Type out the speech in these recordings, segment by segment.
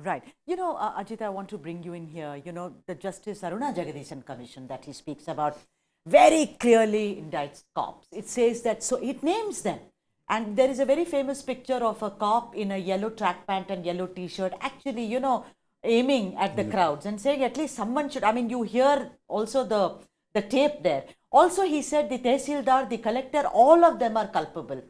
Right. Ajit, I want to bring you in here. The Justice Aruna Jagadeesan Commission that he speaks about very clearly indicts cops. It says that, so it names them. And there is a very famous picture of a cop in a yellow track pant and yellow t-shirt, actually, aiming at the crowds and saying at least someone should, I mean, you hear also the tape there. Also, he said the Tehsildar, the collector, all of them are culpable.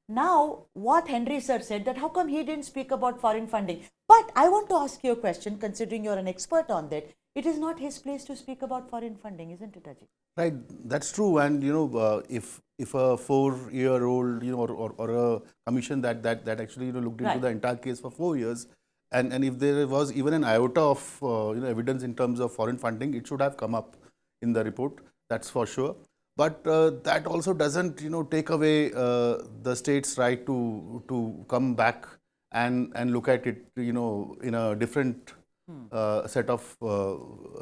Now, what Henry sir said, that how come he didn't speak about foreign funding? But I want to ask you a question, considering you're an expert on that. It is not his place to speak about foreign funding, isn't it, Ajit? Right, that's true. And if a 4-year-old, or a commission that actually looked into Right. the entire case for 4 years, and if there was even an iota of evidence in terms of foreign funding, it should have come up in the report. That's for sure. But that also doesn't take away the state's right to come back and look at it in a different set of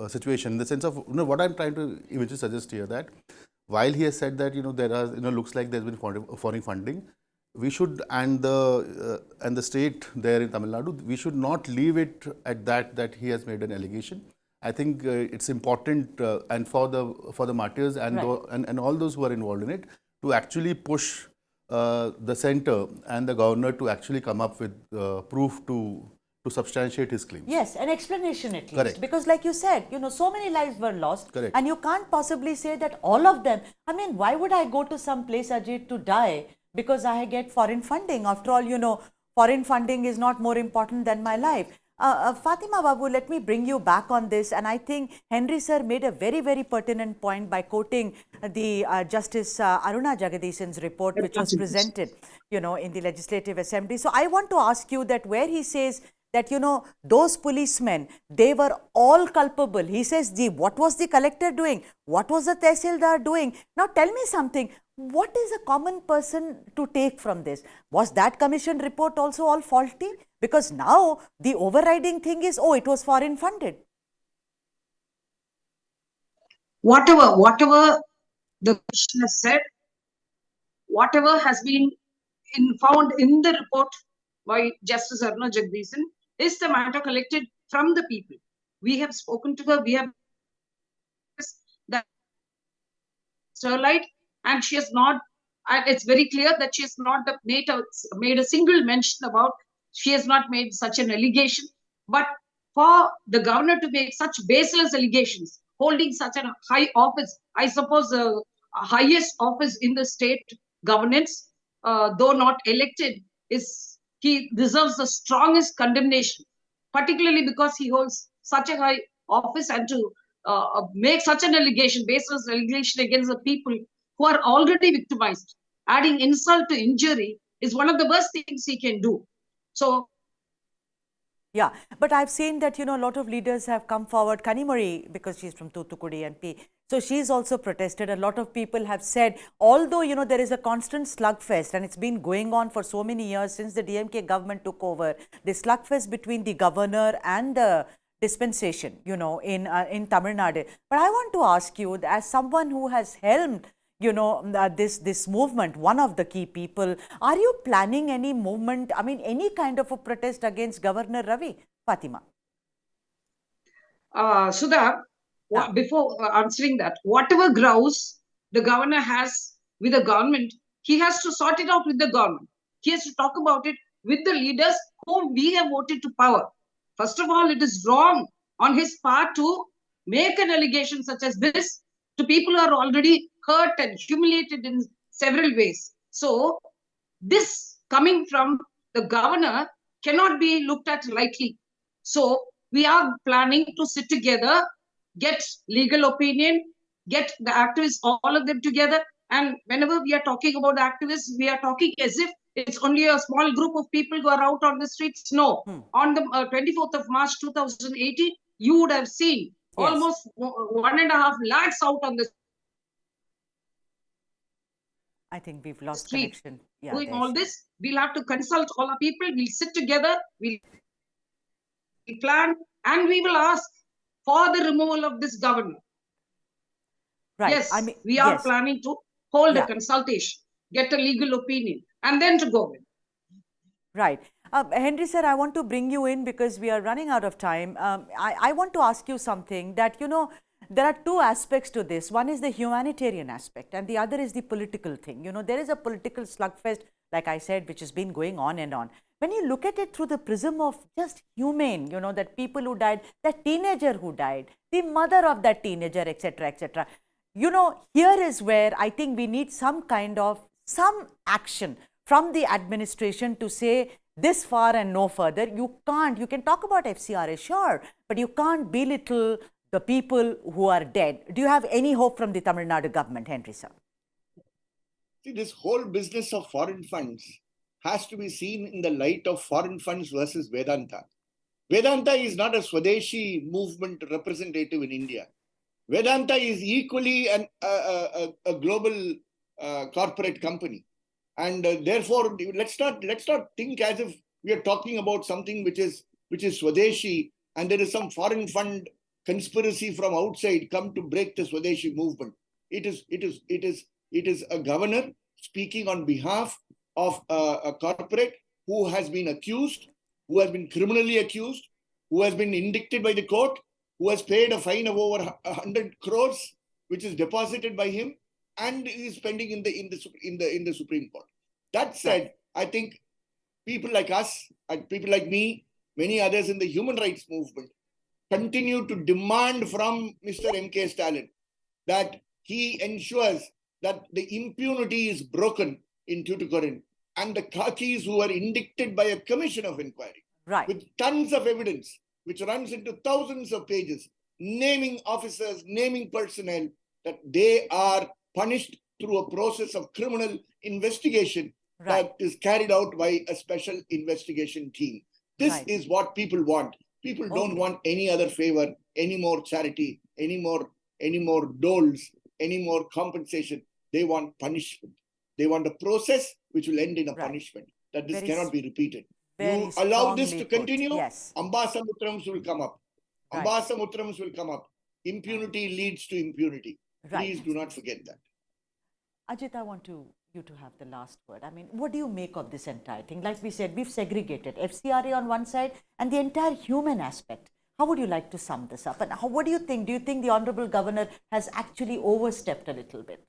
situation, in the sense of what I'm trying to eventually suggest here, that while he has said that there are looks like there's been foreign funding, we should, and the state there in Tamil Nadu, we should not leave it at that he has made an allegation. I think it's important, and for the martyrs and, Right. and all those who are involved in it, to actually push the center and the governor to actually come up with proof to substantiate his claims. Yes, an explanation at least. Correct. Because like you said, so many lives were lost. Correct. And you can't possibly say that all of them. I mean, why would I go to some place, Ajit, to die because I get foreign funding? After all, foreign funding is not more important than my life. Fatima Babu, let me bring you back on this. And I think Henry sir made a very, very pertinent point by quoting the Justice Aruna Jagadeesan's report, which was presented, in the Legislative Assembly. So I want to ask you that where he says that, those policemen, they were all culpable. He says, what was the collector doing? What was the Tehsildar doing? Now tell me something. What is a common person to take from this? Was that commission report also all faulty? Because now the overriding thing is, oh, it was foreign funded. Whatever the commission has said, whatever has been found in the report by Justice Aruna Jagadeesan, is the matter collected from the people. We have spoken to her, we have that Sterlite, and she has not, and it's very clear that she has not made a single mention about, she has not made such an allegation. But for the governor to make such baseless allegations, holding such a high office, I suppose the highest office in the state governance, though not elected, he deserves the strongest condemnation, particularly because he holds such a high office, and to make such an allegation, baseless allegation against the people who are already victimized, adding insult to injury, is one of the worst things he can do. So, yeah, but I've seen that, a lot of leaders have come forward. Kanimori, because she's from Thoothukudi MP, so she's also protested. A lot of people have said, although, there is a constant slugfest and it's been going on for so many years since the DMK government took over, the slugfest between the governor and the dispensation, in Tamil Nadu. But I want to ask you, as someone who has helmed this movement, one of the key people, are you planning any movement, I mean, any kind of a protest against Governor Ravi? Fatima. Sudha, before answering that, whatever grouse the governor has with the government, he has to sort it out with the government. He has to talk about it with the leaders whom we have voted to power. First of all, it is wrong on his part to make an allegation such as this to people who are already hurt and humiliated in several ways. So, this coming from the governor cannot be looked at lightly. So, we are planning to sit together, get legal opinion, get the activists, all of them together. And whenever we are talking about the activists, we are talking as if it's only a small group of people who are out on the streets. No. On the 24th of March 2018, you would have seen almost 1.5 lakhs out on the I think we've lost street. connection. Yeah, doing all this, we'll have to consult all our people, we'll sit together, we'll plan, and we will ask for the removal of this governor. Right. Yes, I mean, we are planning to hold a consultation, get a legal opinion, and then to go in. Right. Henry sir, I want to bring you in because we are running out of time. I want to ask you something that, there are two aspects to this. One is the humanitarian aspect and the other is the political thing. There is a political slugfest, like I said, which has been going on and on. When you look at it through the prism of just humane, that people who died, that teenager who died, the mother of that teenager, etc., etc. Here is where I think we need some action from the administration to say this far and no further. You can talk about FCRA, sure, but you can't belittle the people who are dead. Do you have any hope from the Tamil Nadu government, Henry sir? See, this whole business of foreign funds has to be seen in the light of foreign funds versus Vedanta. Vedanta is not a Swadeshi movement representative in India. Vedanta is equally a global corporate company. And therefore, let's not think as if we are talking about something which is Swadeshi and there is some foreign fund conspiracy from outside come to break the Swadeshi movement. It is a governor speaking on behalf of a corporate who has been accused, who has been criminally accused, who has been indicted by the court, who has paid a fine of over 100 crores, which is deposited by him, and is pending in the Supreme Court. That said, I think people like us and people like me, many others in the human rights movement, continue to demand from Mr. M.K. Stalin that he ensures that the impunity is broken in Tuticorin and the Kakis who are indicted by a commission of inquiry with tons of evidence, which runs into thousands of pages, naming officers, naming personnel, that they are punished through a process of criminal investigation that is carried out by a special investigation team. This is what people want. People don't want any other favor, any more charity, any more doles, any more compensation. They want punishment. They want a process which will end in a punishment. That this cannot be repeated. You allow this to continue, Ambasamutrams will come up. Ambasamutrams will come up. Impunity leads to impunity. Please do not forget that. Ajit, I want you to have the last word. I mean, what do you make of this entire thing? Like we said, we've segregated FCRA on one side and the entire human aspect. How would you like to sum this up? And what do you think? Do you think the Honorable Governor has actually overstepped a little bit?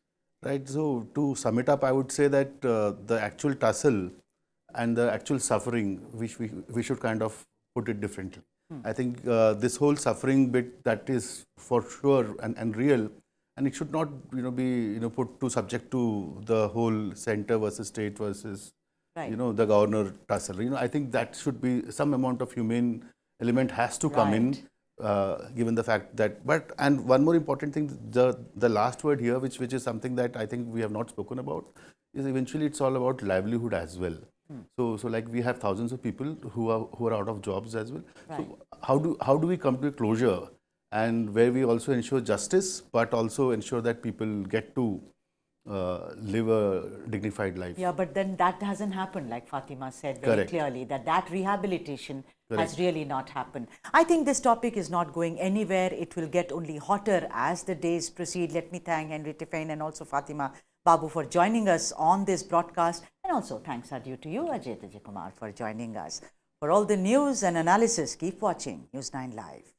Right. So to sum it up, I would say that the actual tussle and the actual suffering, which we should kind of put it differently. I think this whole suffering bit, that is for sure and real, and it should not be put to subject to the whole center versus state versus the governor tussle. I think that should be some amount of humane element has to come in, given the fact that. And one more important thing, the last word here, which is something that I think we have not spoken about, is eventually it's all about livelihood as well. So like we have thousands of people who are out of jobs as well. So how do we come to a closure, and where we also ensure justice, but also ensure that people get to live a dignified life. Yeah, but then that hasn't happened, like Fatima said very clearly, that rehabilitation has really not happened. I think this topic is not going anywhere. It will get only hotter as the days proceed. Let me thank Henry Tiffin and also Fatima Babu for joining us on this broadcast. And also thanks are due to you, Ajay Kumar, for joining us. For all the news and analysis, keep watching News9 Live.